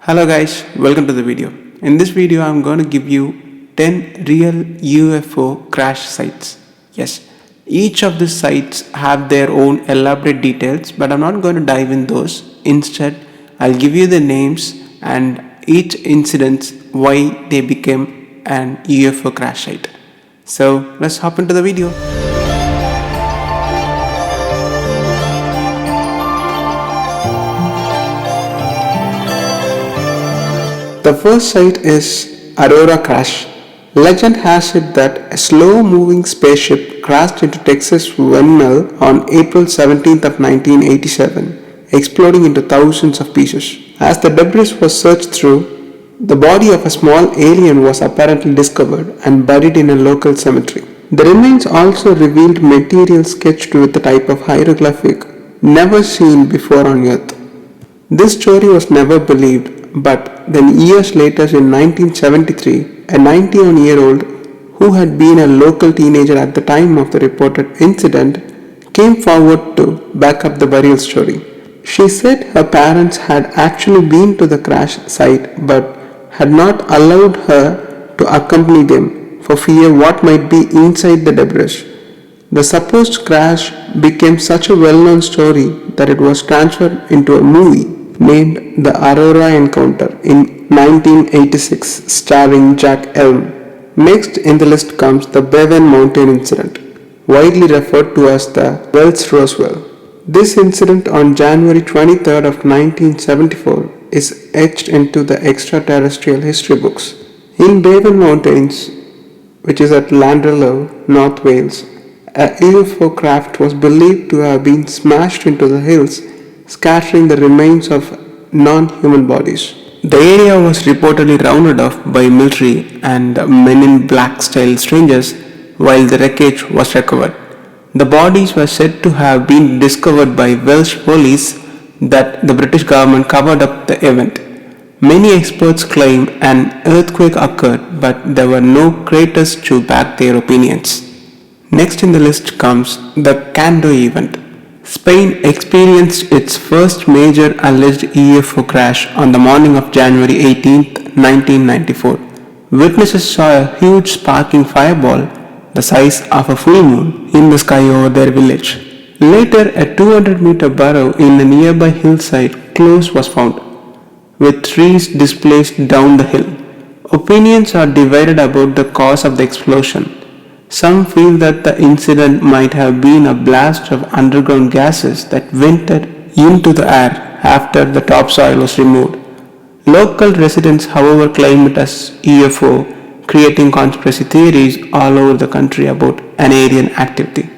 Hello guys, welcome to the video. In this video I'm going to give you 10 real UFO crash sites. Yes, each of these sites have their own elaborate details, but I'm not going to dive in those. Instead, I'll give you the names and each incident why they became an UFO crash site. So let's hop into the video. The first site is Aurora Crash. Legend has it that a slow-moving spaceship crashed into Texas windmill on April 17th of 1987, exploding into thousands of pieces. As the debris was searched through, the body of a small alien was apparently discovered and buried in a local cemetery. The remains also revealed material sketched with a type of hieroglyphic never seen before on Earth. This story was never believed, but then years later in 1973, a 91-year-old who had been a local teenager at the time of the reported incident came forward to back up the burial story. She said her parents had actually been to the crash site but had not allowed her to accompany them for fear what might be inside the debris. The supposed crash became such a well-known story that it was transferred into a movie named The Aurora Encounter in 1986, starring Jack Elm. Next in the list comes the Bevan Mountain Incident, widely referred to as the Wells Roswell. This incident on January 23rd of 1974 is etched into the extraterrestrial history books. In Bevan Mountains, which is at Llanrhello, North Wales, a UFO craft was believed to have been smashed into the hills, scattering the remains of non-human bodies. The area was reportedly rounded off by military and men in black style strangers while the wreckage was recovered. The bodies were said to have been discovered by Welsh police that the British government covered up the event. Many experts claimed an earthquake occurred, but there were no craters to back their opinions. Next in the list comes the Cando event. Spain experienced its first major alleged UFO crash on the morning of January 18, 1994. Witnesses saw a huge sparking fireball the size of a full moon in the sky over their village. Later, a 200-meter burrow in a nearby hillside close was found, with trees displaced down the hill. Opinions are divided about the cause of the explosion. Some feel that the incident might have been a blast of underground gases that vented into the air after the topsoil was removed. Local residents, however, claim it as UFO, creating conspiracy theories all over the country about an alien activity.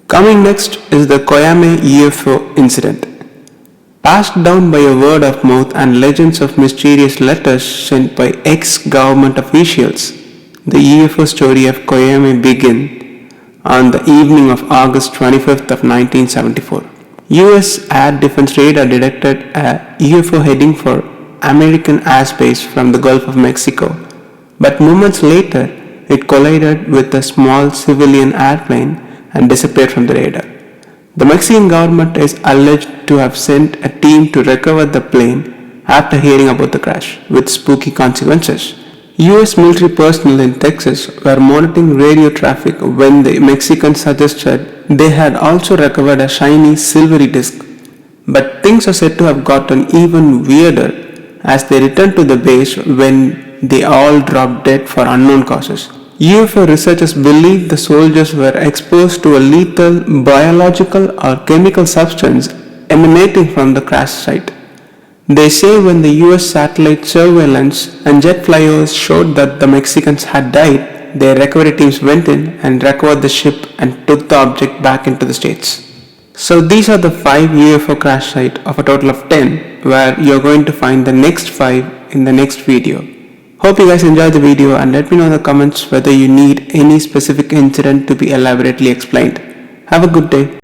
Coming next is the Koyame UFO incident. Passed down by a word of mouth and legends of mysterious letters sent by ex-government officials, the UFO story of Koyame began on the evening of August 25th of 1974. US Air Defense Radar detected a UFO heading for American airspace from the Gulf of Mexico, but moments later it collided with a small civilian airplane and disappeared from the radar. The Mexican government is alleged to have sent a team to recover the plane after hearing about the crash, with spooky consequences. US military personnel in Texas were monitoring radio traffic when the Mexicans suggested they had also recovered a shiny silvery disc. But things are said to have gotten even weirder as they returned to the base when they all dropped dead for unknown causes. UFO researchers believe the soldiers were exposed to a lethal biological or chemical substance emanating from the crash site. They say when the US satellite surveillance and jet flyovers showed that the Mexicans had died, their recovery teams went in and recovered the ship and took the object back into the States. So these are the 5 UFO crash sites of a total of 10, where you're going to find the next 5 in the next video. Hope you guys enjoyed the video and let me know in the comments whether you need any specific incident to be elaborately explained. Have a good day.